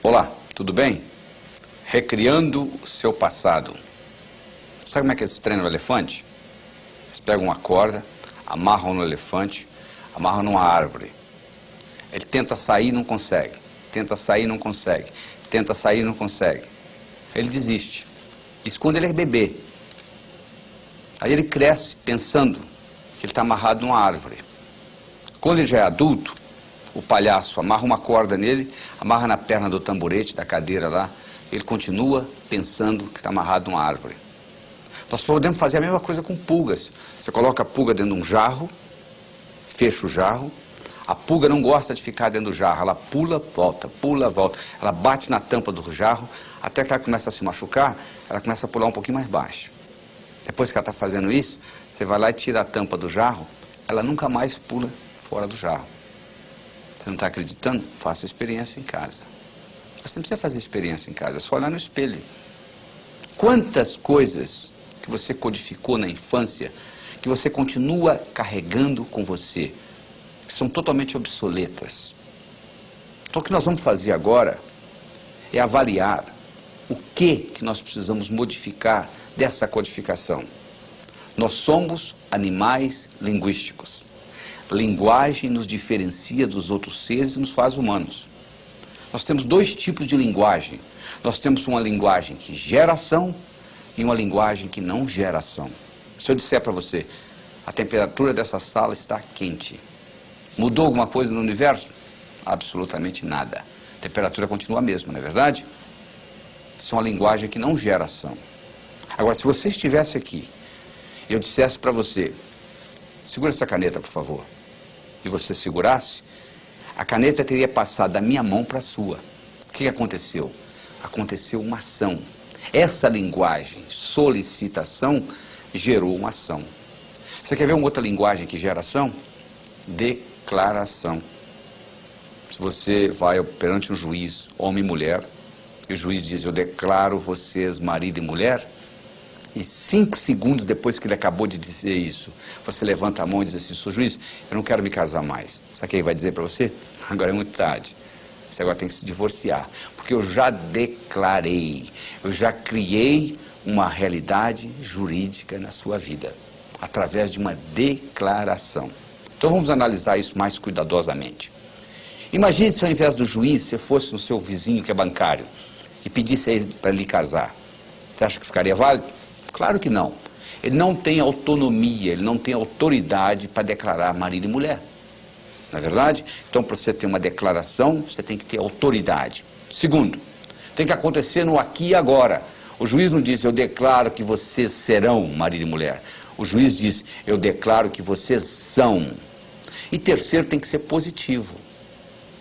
Olá, tudo bem? Recriando o seu passado. Sabe como é que eles treinam o elefante? Eles pegam uma corda, amarram no elefante, amarram numa árvore. Ele tenta sair e não consegue. Tenta sair e não consegue. Tenta sair e não consegue. Ele desiste. Isso quando ele é bebê. Aí ele cresce pensando que ele está amarrado numa árvore. Quando ele já é adulto, o palhaço amarra uma corda nele, amarra na perna do tamborete, da cadeira lá, ele continua pensando que está amarrado numa árvore. Nós podemos fazer a mesma coisa com pulgas. Você coloca a pulga dentro de um jarro, fecha o jarro, a pulga não gosta de ficar dentro do jarro, ela pula, volta, ela bate na tampa do jarro, até que ela começa a se machucar, ela começa a pular um pouquinho mais baixo. Depois que ela está fazendo isso, você vai lá e tira a tampa do jarro, ela nunca mais pula fora do jarro. Você não está acreditando? Faça a experiência em casa. Você não precisa fazer experiência em casa, é só olhar no espelho. Quantas coisas que você codificou na infância, que você continua carregando com você, que são totalmente obsoletas. Então o que nós vamos fazer agora é avaliar o que nós precisamos modificar dessa codificação. Nós somos animais linguísticos. Linguagem nos diferencia dos outros seres e nos faz humanos. Nós temos dois tipos de linguagem. Nós temos uma linguagem que gera ação e uma linguagem que não gera ação. Se eu disser para você, a temperatura dessa sala está quente. Mudou alguma coisa no universo? Absolutamente nada. A temperatura continua a mesma, não é verdade? Isso é uma linguagem que não gera ação. Agora, se você estivesse aqui e eu dissesse para você, segura essa caneta, por favor, e você segurasse, a caneta teria passado da minha mão para a sua. O que aconteceu? Aconteceu uma ação. Essa linguagem, solicitação, gerou uma ação. Você quer ver uma outra linguagem que gera ação? Declaração. Se você vai perante um juiz, homem e mulher, e o juiz diz, eu declaro vocês marido e mulher, e 5 segundos depois que ele acabou de dizer isso, você levanta a mão e diz assim, sou juiz, eu não quero me casar mais. Sabe o que ele vai dizer para você? Agora é muito tarde. Você agora tem que se divorciar. Porque eu já declarei, eu já criei uma realidade jurídica na sua vida, através de uma declaração. Então vamos analisar isso mais cuidadosamente. Imagine se ao invés do juiz, você fosse no seu vizinho que é bancário, e pedisse a ele para lhe casar. Você acha que ficaria válido? Claro que não. Ele não tem autonomia, ele não tem autoridade para declarar marido e mulher. Não é verdade? Então, para você ter uma declaração, você tem que ter autoridade. Segundo, tem que acontecer no aqui e agora. O juiz não diz, eu declaro que vocês serão marido e mulher. O juiz diz, eu declaro que vocês são. E terceiro, tem que ser positivo.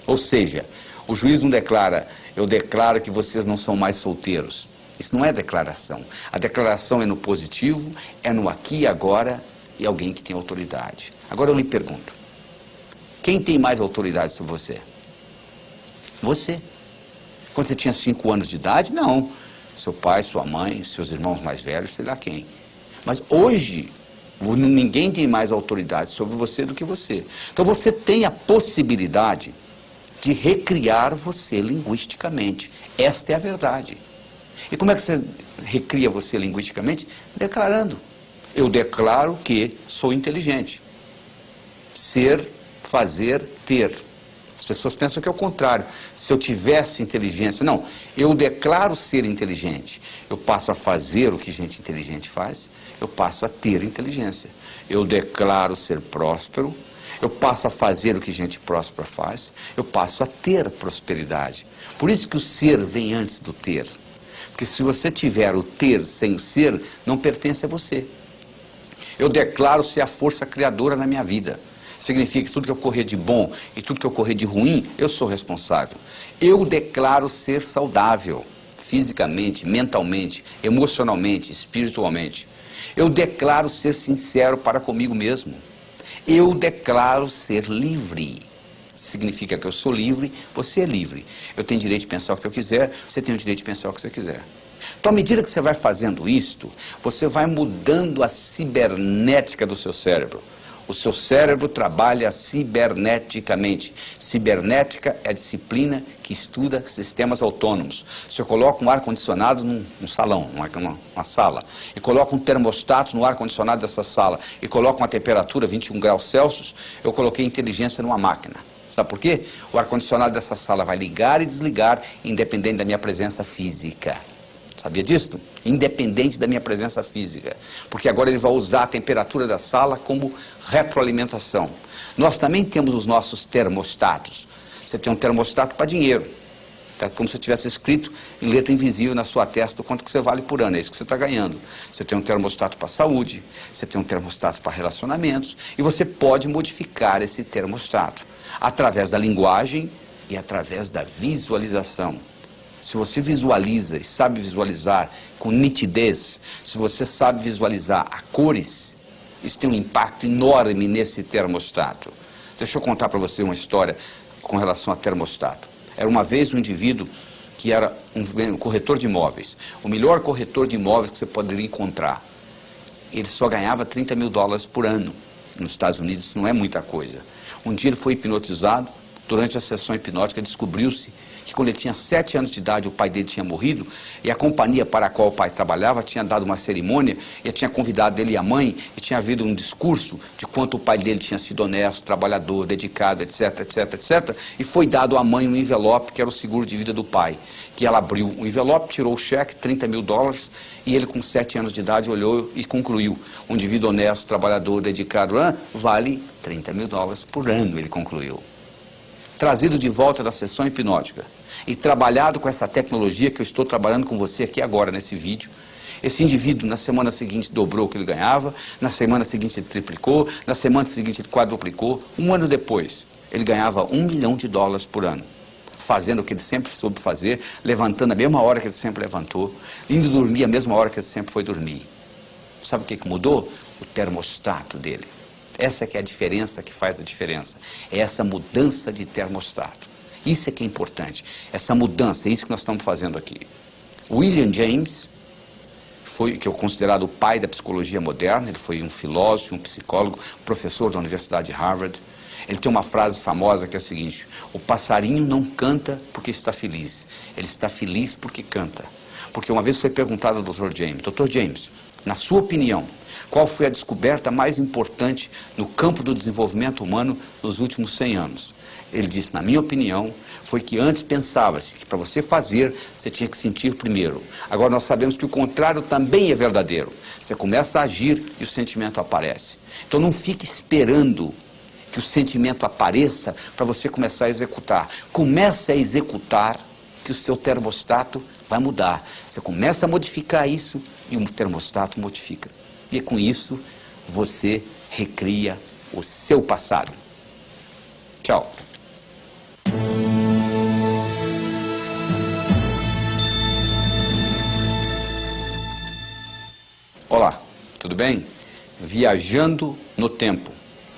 Ou seja, o juiz não declara, eu declaro que vocês não são mais solteiros. Isso não é declaração. A declaração é no positivo, é no aqui e agora, e alguém que tem autoridade. Agora eu lhe pergunto, quem tem mais autoridade sobre você? Você. Quando você tinha 5 anos de idade, não. Seu pai, sua mãe, seus irmãos mais velhos, sei lá quem. Mas hoje, ninguém tem mais autoridade sobre você do que você. Então você tem a possibilidade de recriar você linguisticamente. Esta é a verdade. E como é que você recria você linguisticamente? Declarando. Eu declaro que sou inteligente. Ser, fazer, ter. As pessoas pensam que é o contrário. Se eu tivesse inteligência... Não, eu declaro ser inteligente. Eu passo a fazer o que gente inteligente faz. Eu passo a ter inteligência. Eu declaro ser próspero. Eu passo a fazer o que gente próspera faz. Eu passo a ter prosperidade. Por isso que o ser vem antes do ter. Porque se você tiver o ter sem o ser, não pertence a você. Eu declaro ser a força criadora na minha vida. Significa que tudo que ocorrer de bom e tudo que ocorrer de ruim, eu sou responsável. Eu declaro ser saudável, fisicamente, mentalmente, emocionalmente, espiritualmente. Eu declaro ser sincero para comigo mesmo. Eu declaro ser livre. Significa que eu sou livre, você é livre. Eu tenho direito de pensar o que eu quiser, você tem o direito de pensar o que você quiser. Então, à medida que você vai fazendo isto, você vai mudando a cibernética do seu cérebro. O seu cérebro trabalha ciberneticamente. Cibernética é a disciplina que estuda sistemas autônomos. Se eu coloco um ar-condicionado num salão, numa sala, e coloco um termostato no ar-condicionado dessa sala, e coloco uma temperatura 21 graus Celsius, eu coloquei inteligência numa máquina. Sabe por quê? O ar-condicionado dessa sala vai ligar e desligar, independente da minha presença física. Sabia disso? Independente da minha presença física. Porque agora ele vai usar a temperatura da sala como retroalimentação. Nós também temos os nossos termostatos. Você tem um termostato para dinheiro. Tá? Como se tivesse escrito em letra invisível na sua testa o quanto que você vale por ano. É isso que você está ganhando. Você tem um termostato para saúde. Você tem um termostato para relacionamentos. E você pode modificar esse termostato através da linguagem e através da visualização. Se você visualiza e sabe visualizar com nitidez, se você sabe visualizar a cores, isso tem um impacto enorme nesse termostato. Deixa eu contar para você uma história com relação a termostato. Era uma vez um indivíduo que era um corretor de imóveis, o melhor corretor de imóveis que você poderia encontrar. Ele só ganhava $30 mil por ano. Nos Estados Unidos isso não é muita coisa. Um dia ele foi hipnotizado, durante a sessão hipnótica descobriu-se que quando ele tinha 7 anos de idade o pai dele tinha morrido e a companhia para a qual o pai trabalhava tinha dado uma cerimônia e tinha convidado ele e a mãe e tinha havido um discurso de quanto o pai dele tinha sido honesto, trabalhador, dedicado, etc, etc, etc, e foi dado à mãe um envelope que era o seguro de vida do pai, que ela abriu o envelope, tirou o cheque, $30 mil, e ele com 7 anos de idade olhou e concluiu: um indivíduo honesto, trabalhador, dedicado, vale $30 mil por ano, ele concluiu. Trazido de volta da sessão hipnótica e trabalhado com essa tecnologia que eu estou trabalhando com você aqui agora nesse vídeo, esse indivíduo na semana seguinte dobrou o que ele ganhava, na semana seguinte ele triplicou, na semana seguinte ele quadruplicou. Um ano depois, ele ganhava $1 milhão por ano, fazendo o que ele sempre soube fazer, levantando a mesma hora que ele sempre levantou, indo dormir a mesma hora que ele sempre foi dormir. Sabe o que mudou? O termostato dele. Essa que é a diferença que faz a diferença. É essa mudança de termostato. Isso é que é importante. Essa mudança, é isso que nós estamos fazendo aqui. William James, que é considerado o pai da psicologia moderna, ele foi um filósofo, um psicólogo, professor da Universidade de Harvard. Ele tem uma frase famosa que é a seguinte: o passarinho não canta porque está feliz, ele está feliz porque canta. Porque uma vez foi perguntado ao Dr. James: Dr. James, na sua opinião, qual foi a descoberta mais importante no campo do desenvolvimento humano nos últimos 100 anos? Ele disse: na minha opinião, foi que antes pensava-se que para você fazer, você tinha que sentir primeiro. Agora nós sabemos que o contrário também é verdadeiro. Você começa a agir e o sentimento aparece. Então não fique esperando que o sentimento apareça para você começar a executar. Comece a executar que o seu termostato vai mudar. Você começa a modificar isso e o termostato modifica. E com isso, você recria o seu passado. Tchau. Olá, tudo bem? Viajando no tempo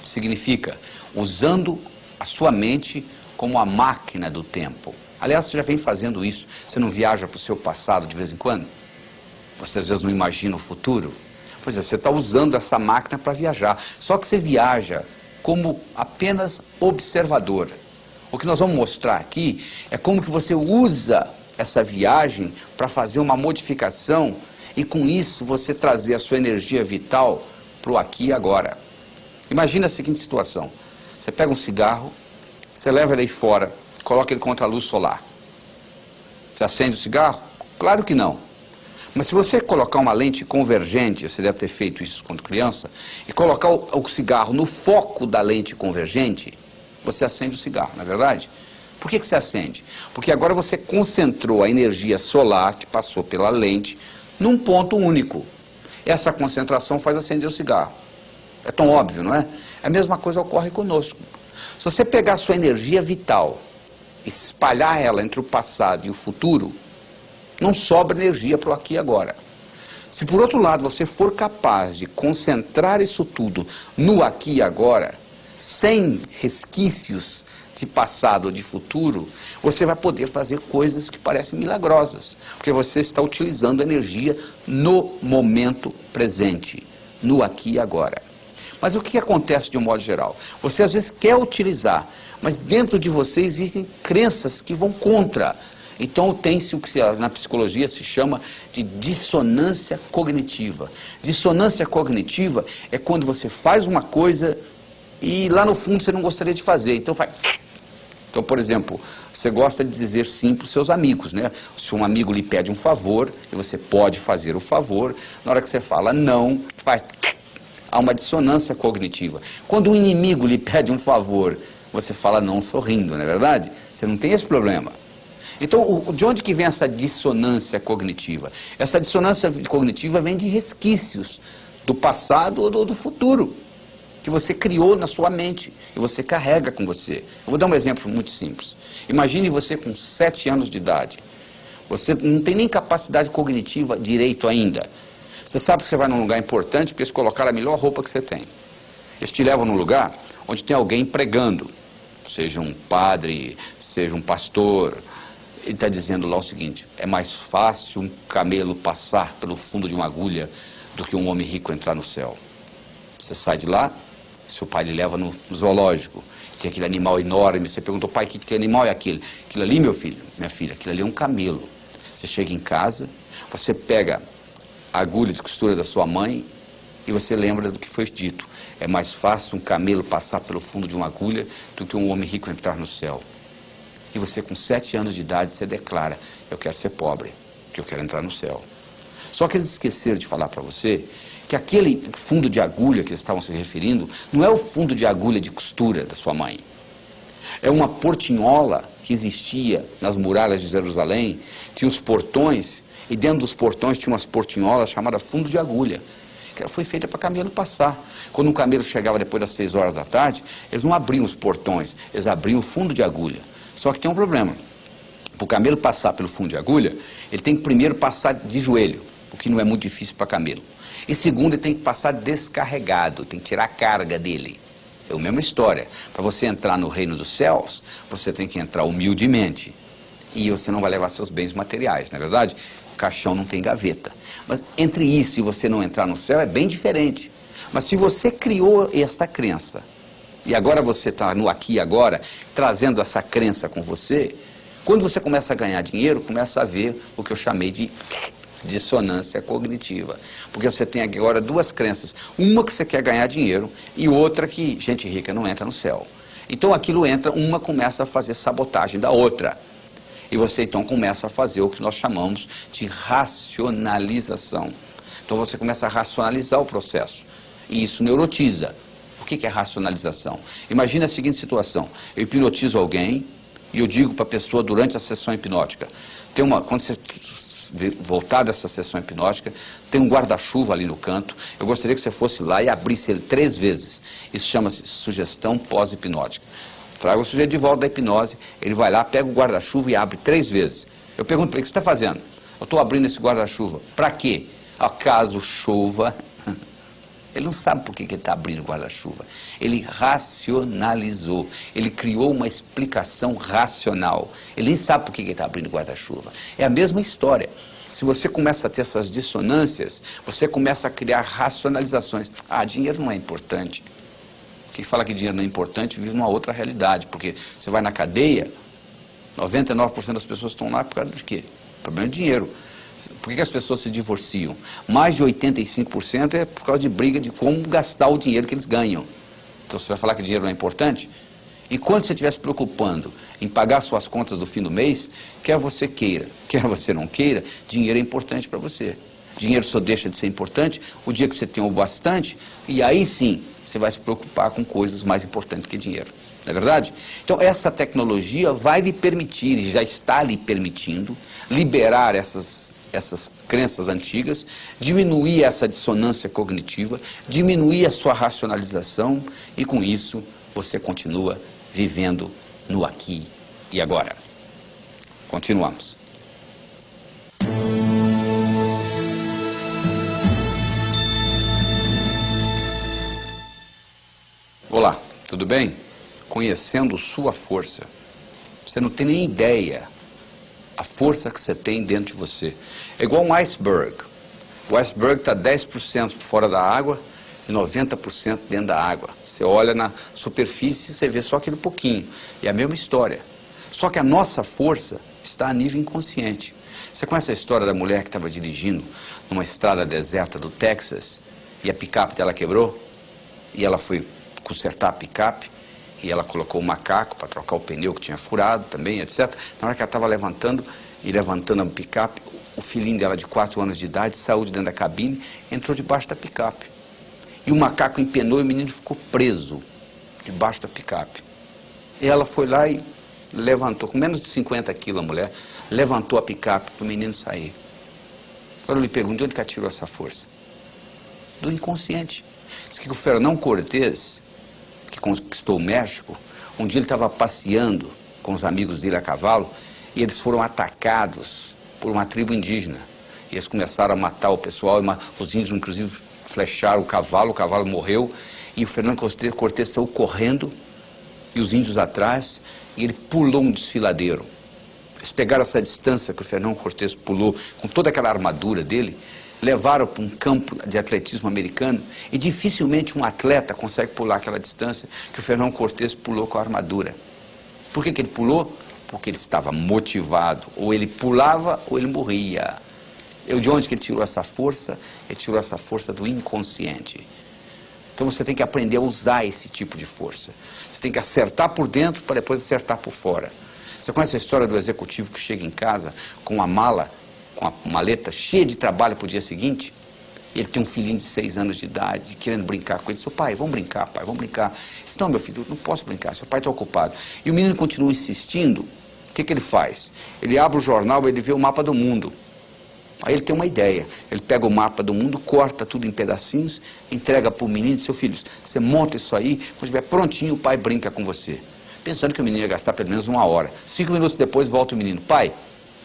significa usando a sua mente como a máquina do tempo. Aliás, você já vem fazendo isso. Você não viaja para o seu passado de vez em quando? Você às vezes não imagina o futuro? Pois é, você está usando essa máquina para viajar. Só que você viaja como apenas observador. O que nós vamos mostrar aqui é como que você usa essa viagem para fazer uma modificação e com isso você trazer a sua energia vital para o aqui e agora. Imagina a seguinte situação: você pega um cigarro, você leva ele aí fora, coloca ele contra a luz solar. Você acende o cigarro? Claro que não. Mas se você colocar uma lente convergente, você deve ter feito isso quando criança, e colocar o cigarro no foco da lente convergente, você acende o cigarro, não é verdade? Por que você acende? Porque agora você concentrou a energia solar que passou pela lente num ponto único. Essa concentração faz acender o cigarro. É tão óbvio, não é? A mesma coisa ocorre conosco. Se você pegar a sua energia vital, espalhar ela entre o passado e o futuro, não sobra energia para o aqui e agora. Se por outro lado você for capaz de concentrar isso tudo no aqui e agora, sem resquícios de passado ou de futuro, você vai poder fazer coisas que parecem milagrosas, porque você está utilizando energia no momento presente, no aqui e agora. Mas o que acontece de um modo geral? Você às vezes quer utilizar, mas dentro de você existem crenças que vão contra. Então tem-se o que na psicologia se chama de dissonância cognitiva. Dissonância cognitiva é quando você faz uma coisa e lá no fundo você não gostaria de fazer, então faz... Então, por exemplo, você gosta de dizer sim para os seus amigos, né? Se um amigo lhe pede um favor, e você pode fazer o favor, na hora que você fala não, faz... Há uma dissonância cognitiva. Quando um inimigo lhe pede um favor, você fala não sorrindo, não é verdade? Você não tem esse problema. Então, de onde que vem essa dissonância cognitiva? Essa dissonância cognitiva vem de resquícios do passado ou do futuro, que você criou na sua mente e você carrega com você. Eu vou dar um exemplo muito simples. Imagine você com 7 anos de idade. Você não tem nem capacidade cognitiva direito ainda. Você sabe que você vai num lugar importante para eles colocar a melhor roupa que você tem. Eles te levam num lugar onde tem alguém pregando, seja um padre, seja um pastor. Ele está dizendo lá o seguinte: é mais fácil um camelo passar pelo fundo de uma agulha do que um homem rico entrar no céu. Você sai de lá, seu pai lhe leva no zoológico, tem aquele animal enorme, você perguntou: pai, que animal é aquele? Aquilo ali, meu filho, minha filha, aquilo ali é um camelo. Você chega em casa, você pega a agulha de costura da sua mãe e você lembra do que foi dito: é mais fácil um camelo passar pelo fundo de uma agulha do que um homem rico entrar no céu. E você com 7 anos de idade, você declara: eu quero ser pobre, porque eu quero entrar no céu. Só que eles esqueceram de falar para você que aquele fundo de agulha que eles estavam se referindo não é o fundo de agulha de costura da sua mãe. É uma portinhola que existia nas muralhas de Jerusalém, tinha os portões, e dentro dos portões tinha umas portinholas chamadas fundo de agulha, que foi feita para camelo passar. Quando um camelo chegava depois das 6 horas da tarde, eles não abriam os portões, eles abriam o fundo de agulha. Só que tem um problema: para o camelo passar pelo fundo de agulha, ele tem que primeiro passar de joelho, o que não é muito difícil para camelo. E segundo, ele tem que passar descarregado, tem que tirar a carga dele. É a mesma história. Para você entrar no reino dos céus, você tem que entrar humildemente. E você não vai levar seus bens materiais, não é verdade? O caixão não tem gaveta. Mas entre isso e você não entrar no céu é bem diferente. Mas se você criou esta crença, e agora você está no aqui e agora, trazendo essa crença com você, quando você começa a ganhar dinheiro, começa a ver o que eu chamei de dissonância cognitiva. Porque você tem agora 2 crenças. Uma que você quer ganhar dinheiro e outra que gente rica não entra no céu. Então aquilo entra, uma começa a fazer sabotagem da outra. E você então começa a fazer o que nós chamamos de racionalização. Então você começa a racionalizar o processo. E isso neurotiza. O que é racionalização? Imagina a seguinte situação: eu hipnotizo alguém e eu digo para a pessoa durante a sessão hipnótica, quando você voltar dessa sessão hipnótica, tem um guarda-chuva ali no canto, eu gostaria que você fosse lá e abrisse ele 3 vezes. Isso chama-se sugestão pós-hipnótica. Traga o sujeito de volta da hipnose, ele vai lá, pega o guarda-chuva e abre 3 vezes. Eu pergunto para ele: o que você está fazendo? Eu estou abrindo esse guarda-chuva. Para quê? Acaso chova? Ele não sabe por que ele está abrindo o guarda-chuva. Ele racionalizou. Ele criou uma explicação racional. Ele nem sabe por que ele está abrindo o guarda-chuva. É a mesma história. Se você começa a ter essas dissonâncias, você começa a criar racionalizações. Ah, dinheiro não é importante. Quem fala que dinheiro não é importante vive numa outra realidade. Porque você vai na cadeia, 99% das pessoas estão lá por causa de quê? Problema de dinheiro. Por que as pessoas se divorciam? Mais de 85% é por causa de briga de como gastar o dinheiro que eles ganham. Então você vai falar que dinheiro não é importante? E quando você estiver se preocupando em pagar suas contas do fim do mês, quer você queira, quer você não queira, dinheiro é importante para você. Dinheiro só deixa de ser importante o dia que você tem o bastante, e aí sim você vai se preocupar com coisas mais importantes que dinheiro. Não é verdade? Então essa tecnologia vai lhe permitir, e já está lhe permitindo, liberar essas crenças antigas, diminuir essa dissonância cognitiva, diminuir a sua racionalização, e com isso você continua vivendo no aqui e agora. Continuamos. Olá, tudo bem? Conhecendo sua força. Você não tem nem ideia a força que você tem dentro de você. É igual um iceberg. O iceberg está 10% fora da água e 90% dentro da água. Você olha na superfície e você vê só aquele pouquinho. E é a mesma história. Só que a nossa força está a nível inconsciente. Você conhece a história da mulher que estava dirigindo numa estrada deserta do Texas e a picape dela quebrou? E ela foi consertar a picape e ela colocou o macaco para trocar o pneu que tinha furado também, etc. Na hora que ela estava levantando a picape, o filhinho dela de 4 anos de idade saiu de dentro da cabine, entrou debaixo da picape. E o macaco empenou e o menino ficou preso debaixo da picape. E ela foi lá e levantou, com menos de 50 quilos a mulher, levantou a picape para o menino sair. Agora eu lhe pergunto, de onde que ela tirou essa força? Do inconsciente. Diz que o Fernão Cortés, que conquistou o México, um dia ele estava passeando com os amigos dele a cavalo e eles foram atacados por uma tribo indígena. E eles começaram a matar o pessoal, os índios inclusive flecharam o cavalo morreu, e o Fernão Cortés saiu correndo, e os índios atrás, e ele pulou um desfiladeiro. Eles pegaram essa distância que o Fernão Cortés pulou, com toda aquela armadura dele, levaram para um campo de atletismo americano, e dificilmente um atleta consegue pular aquela distância que o Fernão Cortés pulou com a armadura. Por que ele pulou? Porque ele estava motivado, ou ele pulava ou ele morria. De onde que ele tirou essa força? Ele tirou essa força do inconsciente. Então você tem que aprender a usar esse tipo de força. Você tem que acertar por dentro para depois acertar por fora. Você conhece a história do executivo que chega em casa com uma mala, com a maleta cheia de trabalho para o dia seguinte? Ele tem um filhinho de 6 anos de idade, querendo brincar com ele. Seu pai, vamos brincar, pai, vamos brincar. Ele disse, não, meu filho, eu não posso brincar, seu pai está ocupado. E o menino continua insistindo. O que ele faz? Ele abre o jornal e ele vê o mapa do mundo. Aí ele tem uma ideia, ele pega o mapa do mundo, corta tudo em pedacinhos, entrega para o menino e diz, seu filho, você monta isso aí, quando estiver prontinho o pai brinca com você. Pensando que o menino ia gastar pelo menos 1 hora. 5 minutos depois volta o menino, pai,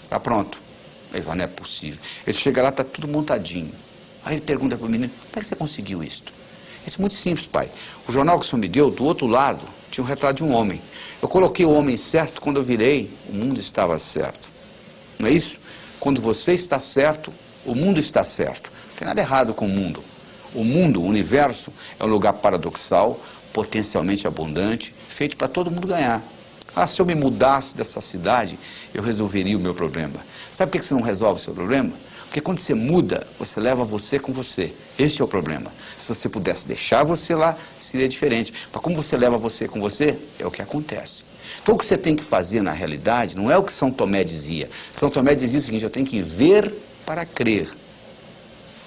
está pronto. Ele fala, não é possível. Ele chega lá, está tudo montadinho. Aí ele pergunta para o menino, como é que você conseguiu isso? Isso é muito simples, pai. O jornal que o senhor me deu, do outro lado, tinha um retrato de um homem. Eu coloquei o homem certo, quando eu virei, o mundo estava certo. Não é isso? Quando você está certo, o mundo está certo. Não tem nada errado com o mundo. O mundo, o universo, é um lugar paradoxal, potencialmente abundante, feito para todo mundo ganhar. Ah, se eu me mudasse dessa cidade, eu resolveria o meu problema. Sabe por que você não resolve o seu problema? Porque quando você muda, você leva você com você. Esse é o problema. Se você pudesse deixar você lá, seria diferente. Mas como você leva você com você, é o que acontece. Então o que você tem que fazer na realidade não é o que São Tomé dizia. São Tomé dizia o seguinte, eu tenho que ver para crer.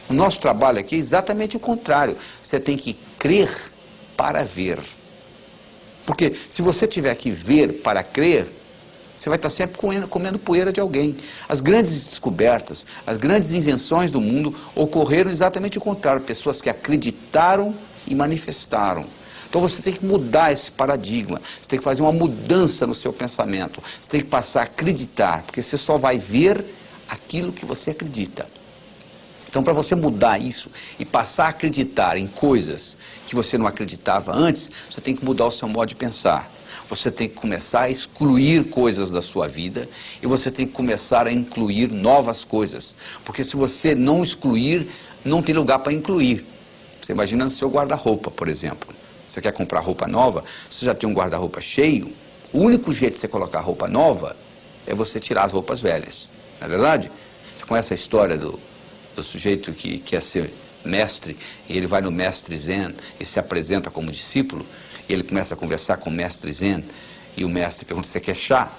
O nosso trabalho aqui é exatamente o contrário. Você tem que crer para ver. Porque se você tiver que ver para crer, você vai estar sempre comendo poeira de alguém. As grandes descobertas, as grandes invenções do mundo ocorreram exatamente o contrário. Pessoas que acreditaram e manifestaram. Então você tem que mudar esse paradigma, você tem que fazer uma mudança no seu pensamento, você tem que passar a acreditar, porque você só vai ver aquilo que você acredita. Então para você mudar isso e passar a acreditar em coisas que você não acreditava antes, você tem que mudar o seu modo de pensar. Você tem que começar a excluir coisas da sua vida e você tem que começar a incluir novas coisas. Porque se você não excluir, não tem lugar para incluir. Você imagina no seu guarda-roupa, por exemplo. Você quer comprar roupa nova, você já tem um guarda-roupa cheio, o único jeito de você colocar roupa nova é você tirar as roupas velhas. Não é verdade? Você conhece a história do sujeito que quer ser mestre, e ele vai no mestre Zen e se apresenta como discípulo, e ele começa a conversar com o mestre Zen, e o mestre pergunta, você quer chá?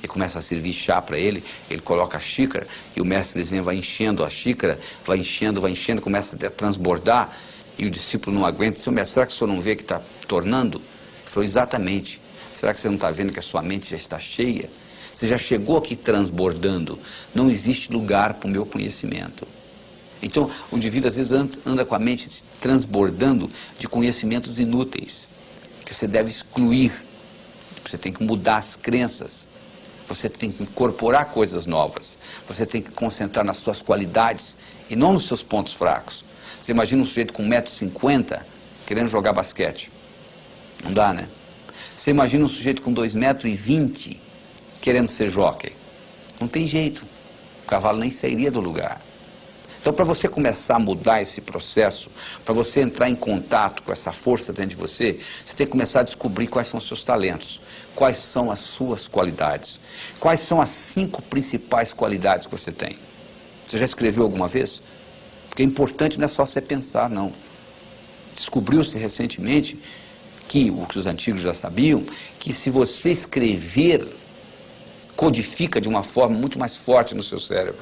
E começa a servir chá para ele, ele coloca a xícara, e o mestre Zen vai enchendo a xícara, vai enchendo, começa a transbordar, e o discípulo não aguenta, diz, mestre, será que o senhor não vê que está tornando? Ele falou, exatamente. Será que você não está vendo que a sua mente já está cheia? Você já chegou aqui transbordando. Não existe lugar para o meu conhecimento. Então, o indivíduo às vezes anda com a mente transbordando de conhecimentos inúteis, que você deve excluir. Você tem que mudar as crenças. Você tem que incorporar coisas novas. Você tem que concentrar nas suas qualidades e não nos seus pontos fracos. Você imagina um sujeito com 1,50 m querendo jogar basquete. Não dá, né? Você imagina um sujeito com 2,20 m querendo ser jockey. Não tem jeito. O cavalo nem sairia do lugar. Então, para você começar a mudar esse processo, para você entrar em contato com essa força dentro de você, você tem que começar a descobrir quais são os seus talentos, quais são as suas qualidades, quais são as 5 principais qualidades que você tem. Você já escreveu alguma vez? Porque é importante não é só você pensar, não. Descobriu-se recentemente que, o que os antigos já sabiam, que se você escrever, codifica de uma forma muito mais forte no seu cérebro.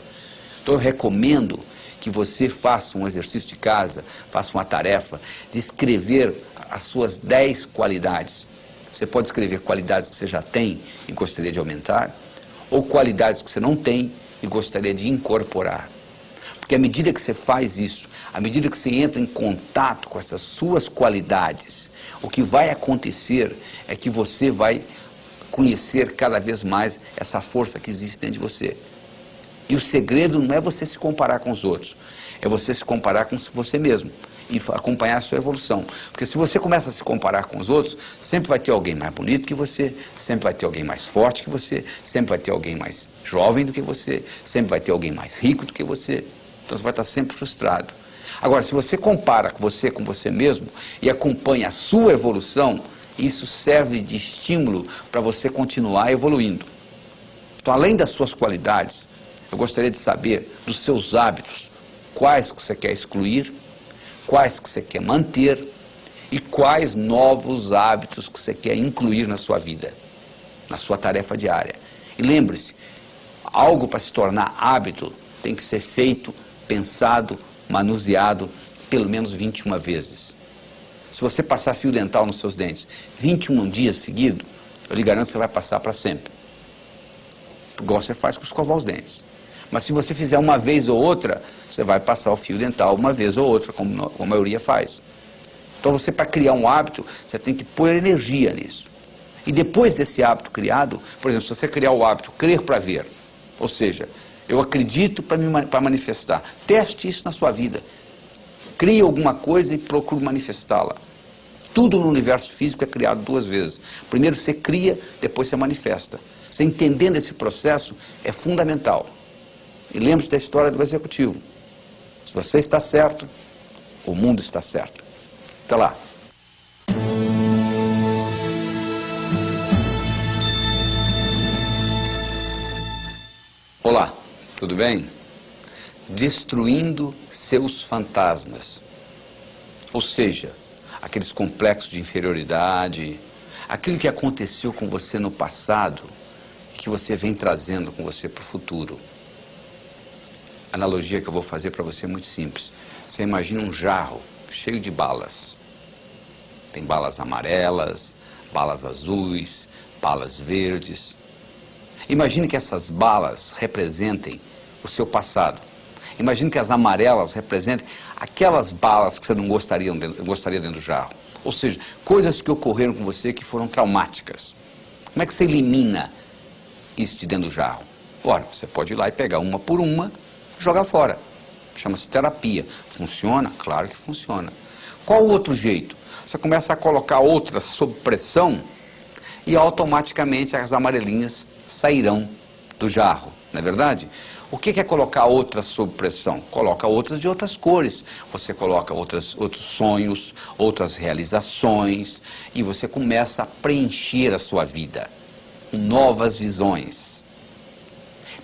Então eu recomendo que você faça um exercício de casa, faça uma tarefa de escrever as suas 10 qualidades. Você pode escrever qualidades que você já tem e gostaria de aumentar, ou qualidades que você não tem e gostaria de incorporar. Porque à medida que você faz isso, à medida que você entra em contato com essas suas qualidades, o que vai acontecer é que você vai conhecer cada vez mais essa força que existe dentro de você. E o segredo não é você se comparar com os outros, é você se comparar com você mesmo e acompanhar a sua evolução. Porque se você começa a se comparar com os outros, sempre vai ter alguém mais bonito que você, sempre vai ter alguém mais forte que você, sempre vai ter alguém mais jovem do que você, sempre vai ter alguém mais rico do que você. Então você vai estar sempre frustrado. Agora, se você compara com você mesmo e acompanha a sua evolução, isso serve de estímulo para você continuar evoluindo. Então, além das suas qualidades, eu gostaria de saber dos seus hábitos, quais que você quer excluir, quais que você quer manter e quais novos hábitos que você quer incluir na sua vida, na sua tarefa diária. E lembre-se, algo para se tornar hábito tem que ser feito, pensado, manuseado pelo menos 21 vezes. Se você passar fio dental nos seus dentes 21 dias seguidos, eu lhe garanto que você vai passar para sempre. Igual você faz com escovar os dentes. Mas se você fizer uma vez ou outra, você vai passar o fio dental uma vez ou outra, como a maioria faz. Então você, para criar um hábito, você tem que pôr energia nisso. E depois desse hábito criado, por exemplo, se você criar o hábito crer para ver, ou seja, eu acredito para manifestar, teste isso na sua vida. Crie alguma coisa e procure manifestá-la. Tudo no universo físico é criado 2 vezes. Primeiro você cria, depois você manifesta. Você entendendo esse processo é fundamental. E lembre-se da história do executivo. Se você está certo, o mundo está certo. Até lá. Olá, tudo bem? Destruindo seus fantasmas. Ou seja, aqueles complexos de inferioridade, aquilo que aconteceu com você no passado e que você vem trazendo com você para o futuro. A analogia que eu vou fazer para você é muito simples. Você imagina um jarro cheio de balas. Tem balas amarelas, balas azuis, balas verdes. Imagine que essas balas representem o seu passado. Imagine que as amarelas representem aquelas balas que você não gostaria dentro do jarro. Ou seja, coisas que ocorreram com você que foram traumáticas. Como é que você elimina isso de dentro do jarro? Ora, você pode ir lá e pegar uma por uma, jogar fora. Chama-se terapia. Funciona? Claro que funciona. Qual o outro jeito? Você começa a colocar outras sob pressão e automaticamente as amarelinhas sairão do jarro, não é verdade? O que é colocar outras sob pressão? Coloca outras de outras cores. Você coloca outros sonhos, outras realizações e você começa a preencher a sua vida com novas visões.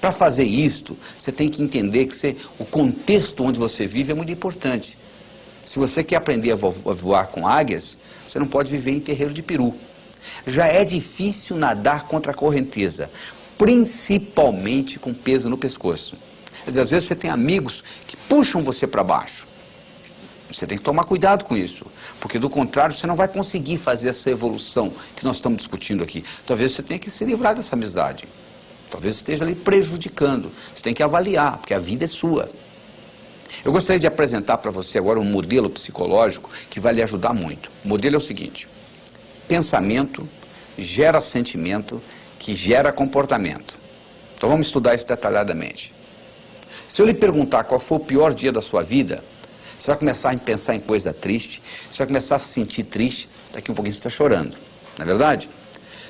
Para fazer isto, você tem que entender que o contexto onde você vive é muito importante. Se você quer aprender a voar com águias, você não pode viver em terreiro de peru. Já é difícil nadar contra a correnteza, principalmente com peso no pescoço. Às vezes você tem amigos que puxam você para baixo. Você tem que tomar cuidado com isso, porque do contrário você não vai conseguir fazer essa evolução que nós estamos discutindo aqui. Talvez você tenha que se livrar dessa amizade. Talvez esteja ali prejudicando. Você tem que avaliar, porque a vida é sua. Eu gostaria de apresentar para você agora um modelo psicológico que vai lhe ajudar muito. O modelo é o seguinte: pensamento gera sentimento, que gera comportamento. Então vamos estudar isso detalhadamente. Se eu lhe perguntar qual foi o pior dia da sua vida, você vai começar a pensar em coisa triste, você vai começar a se sentir triste, daqui um pouquinho você está chorando, não é verdade?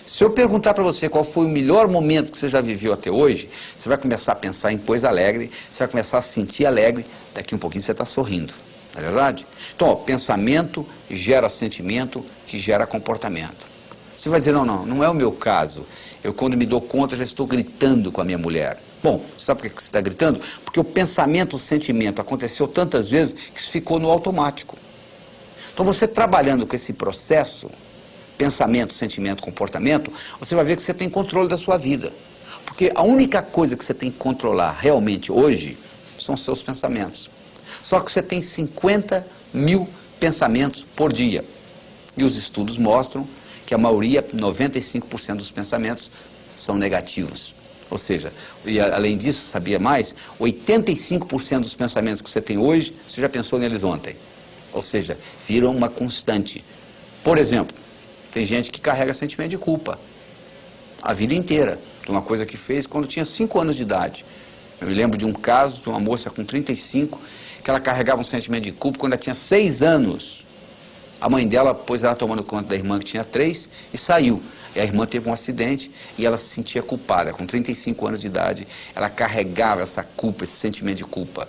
Se eu perguntar para você qual foi o melhor momento que você já viveu até hoje, você vai começar a pensar em coisa alegre, você vai começar a se sentir alegre, daqui um pouquinho você está sorrindo, não é verdade? Então, ó, pensamento gera sentimento, que gera comportamento. Você vai dizer, não é o meu caso. Eu, quando me dou conta, já estou gritando com a minha mulher. Bom, sabe por que você está gritando? Porque o pensamento, o sentimento aconteceu tantas vezes que isso ficou no automático. Então, você trabalhando com esse processo, pensamento, sentimento, comportamento, você vai ver que você tem controle da sua vida. Porque a única coisa que você tem que controlar realmente hoje são os seus pensamentos. Só que você tem 50 mil pensamentos por dia. E os estudos mostram que a maioria, 95% dos pensamentos, são negativos. Ou seja, e além disso, sabia mais? 85% dos pensamentos que você tem hoje, você já pensou neles ontem. Ou seja, viram uma constante. Por exemplo, tem gente que carrega sentimento de culpa a vida inteira, de uma coisa que fez quando tinha 5 anos de idade. Eu me lembro de um caso de uma moça com 35, que ela carregava um sentimento de culpa quando ela tinha 6 anos. A mãe dela pôs ela tomando conta da irmã que tinha 3 e saiu. E a irmã teve um acidente e ela se sentia culpada. Com 35 anos de idade, ela carregava essa culpa, esse sentimento de culpa.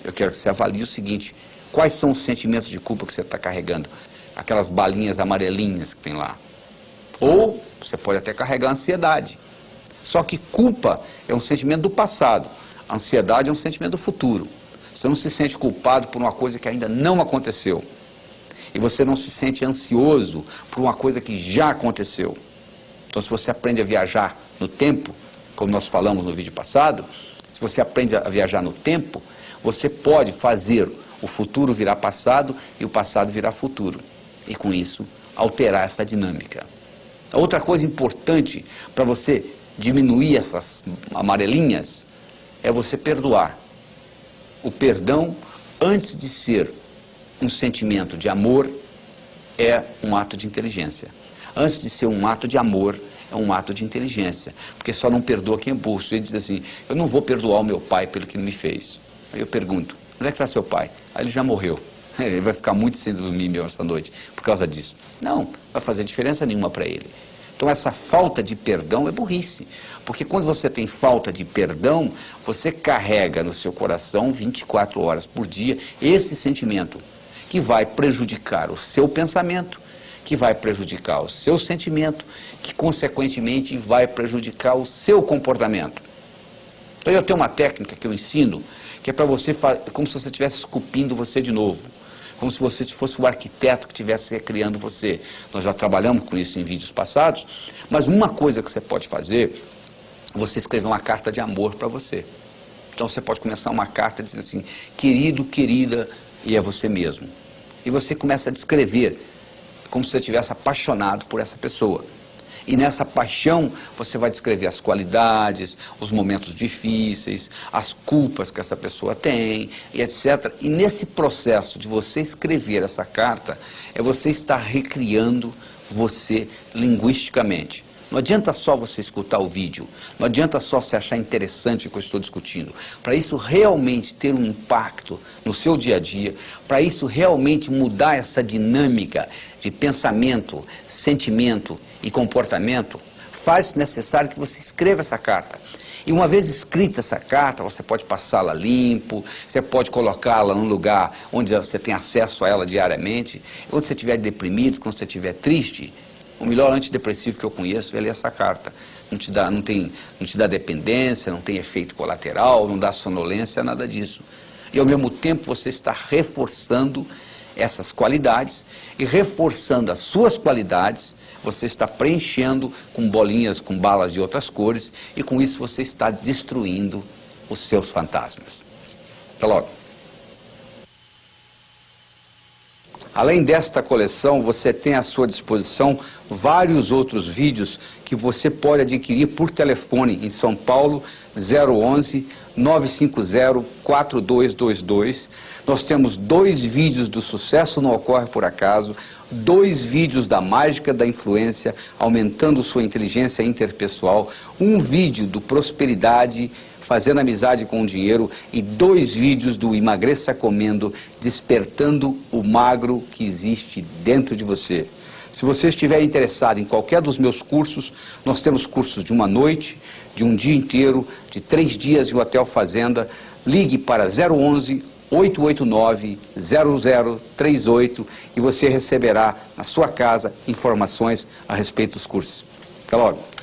Eu quero que você avalie o seguinte: quais são os sentimentos de culpa que você está carregando? Aquelas balinhas amarelinhas que tem lá. Ou você pode até carregar a ansiedade. Só que culpa é um sentimento do passado. A ansiedade é um sentimento do futuro. Você não se sente culpado por uma coisa que ainda não aconteceu. E você não se sente ansioso por uma coisa que já aconteceu. Então, se você aprende a viajar no tempo, como nós falamos no vídeo passado, se você aprende a viajar no tempo, você pode fazer o futuro virar passado e o passado virar futuro. E com isso, alterar essa dinâmica. Outra coisa importante para você diminuir essas amarelinhas é você perdoar. O perdão, antes de ser um sentimento de amor, é um ato de inteligência. Antes de ser um ato de amor, é um ato de inteligência. Porque só não perdoa quem é burro. Ele diz assim, eu não vou perdoar o meu pai pelo que ele me fez. Aí eu pergunto, onde é que está seu pai? Aí ele já morreu. Ele vai ficar muito sem dormir mesmo essa noite por causa disso. Não vai fazer diferença nenhuma para ele. Então essa falta de perdão é burrice. Porque quando você tem falta de perdão, você carrega no seu coração 24 horas por dia esse sentimento que vai prejudicar o seu pensamento, que vai prejudicar o seu sentimento, que consequentemente vai prejudicar o seu comportamento. Então eu tenho uma técnica que eu ensino, que é para você, como se você estivesse esculpindo você de novo. Como se você fosse o arquiteto que estivesse recriando você. Nós já trabalhamos com isso em vídeos passados, mas uma coisa que você pode fazer, você escrever uma carta de amor para você. Então você pode começar uma carta dizendo assim, querido, querida, e é você mesmo. E você começa a descrever como se você estivesse apaixonado por essa pessoa. E nessa paixão você vai descrever as qualidades, os momentos difíceis, as culpas que essa pessoa tem, e etc. E nesse processo de você escrever essa carta, é você estar recriando você linguisticamente. Não adianta só você escutar o vídeo, não adianta só você achar interessante o que eu estou discutindo. Para isso realmente ter um impacto no seu dia a dia, para isso realmente mudar essa dinâmica de pensamento, sentimento e comportamento, faz necessário que você escreva essa carta. E uma vez escrita essa carta, você pode passá-la limpo, você pode colocá-la num lugar onde você tem acesso a ela diariamente. Quando você estiver deprimido, quando você estiver triste, o melhor antidepressivo que eu conheço é ler essa carta. Não te dá dependência, não tem efeito colateral, não dá sonolência, nada disso. E ao mesmo tempo você está reforçando essas qualidades, e reforçando as suas qualidades, você está preenchendo com bolinhas, com balas de outras cores, e com isso você está destruindo os seus fantasmas. Até logo. Além desta coleção, você tem à sua disposição vários outros vídeos que você pode adquirir por telefone em São Paulo, 011 950 4222. Nós temos 2 vídeos do Sucesso Não Ocorre Por Acaso, 2 vídeos da Mágica da Influência, aumentando sua inteligência interpessoal, 1 vídeo do Prosperidade, Fazendo Amizade com o Dinheiro, e 2 vídeos do Emagreça Comendo, despertando o magro que existe dentro de você. Se você estiver interessado em qualquer dos meus cursos, nós temos cursos de uma noite, de um dia inteiro, de 3 dias em Hotel Fazenda. Ligue para 011 889 0038 e você receberá na sua casa informações a respeito dos cursos. Até logo.